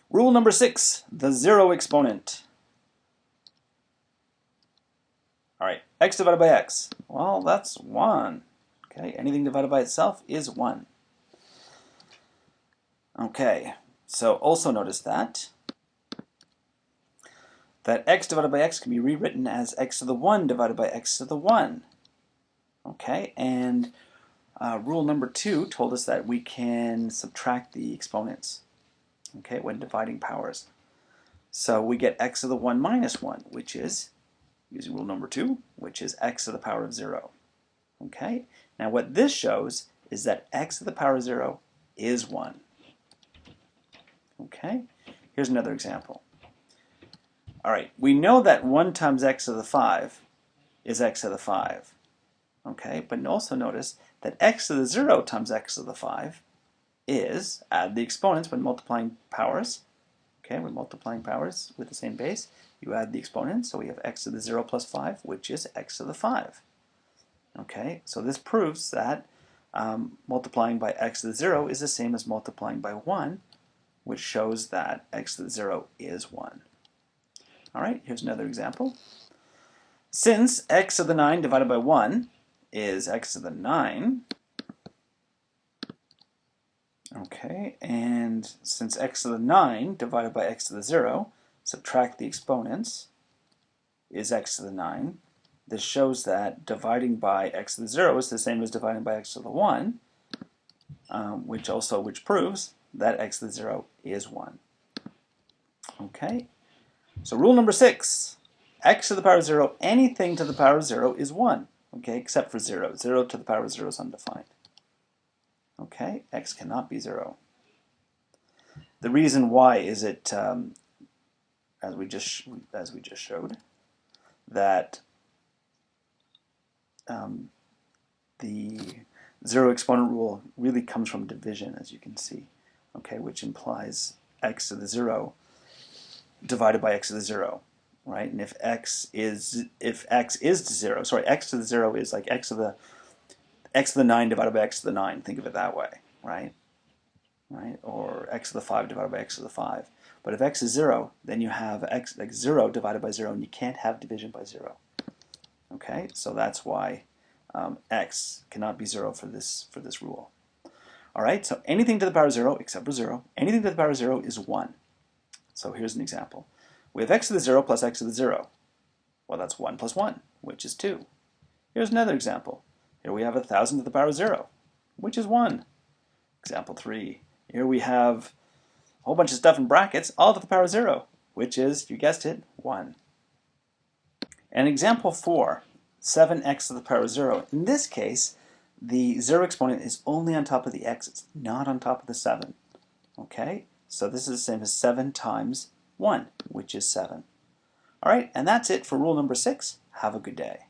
Rule number 6, the zero exponent. All right, x divided by x. Well, that's 1. Okay, anything divided by itself is 1. Okay, so also notice that x divided by x can be rewritten as x to the 1 divided by x to the 1. Okay, and rule number 2 told us that we can subtract the exponents, okay, when dividing powers. So we get x to the 1 minus 1, which is, using rule number 2, which is x to the power of 0. Okay, now what this shows is that x to the power of 0 is 1. Okay, here's another example. All right, we know that 1 times x to the 5 is x to the 5. Okay, but also notice that x to the 0 times x to the 5 is, add the exponents when multiplying powers. Okay, when multiplying powers with the same base, you add the exponents, so we have x to the 0 plus 5, which is x to the 5. Okay, so this proves that multiplying by x to the 0 is the same as multiplying by 1, which shows that x to the 0 is 1. All right, here's another example. Since x to the 9 divided by 1 is x to the 9, okay, and since x to the 9 divided by x to the 0, subtract the exponents, is x to the 9. This shows that dividing by x to the 0 is the same as dividing by x to the 1, which proves that x to the 0 is 1. Okay, so rule number 6, x to the power of 0, anything to the power of 0 is 1, okay, except for 0. 0 to the power of 0 is undefined. Okay, x cannot be 0. The reason why is it, as we just showed, that the zero exponent rule really comes from division, as you can see, okay, which implies x to the 0 divided by x to the 0, right? And if x is to 0, sorry, x to the 0 is like x to the 9 divided by x to the 9. Think of it that way, right? Right? Or x to the 5 divided by x to the 5. But if x is 0, then you have x like 0 divided by 0, and you can't have division by 0. Okay, so that's why x cannot be 0 for this rule. All right, so anything to the power of 0 except for 0, anything to the power of 0 is 1. So here's an example. We have x to the 0 plus x to the 0. Well, that's 1 plus 1, which is 2. Here's another example. Here we have 1,000 to the power of 0, which is 1. Example 3. Here we have a whole bunch of stuff in brackets, all to the power of 0, which is, you guessed it, 1. And example 4, 7x to the power of 0. In this case, the 0 exponent is only on top of the x. It's not on top of the 7. Okay? So this is the same as 7 times 1, which is 7. All right, and that's it for rule number 6. Have a good day.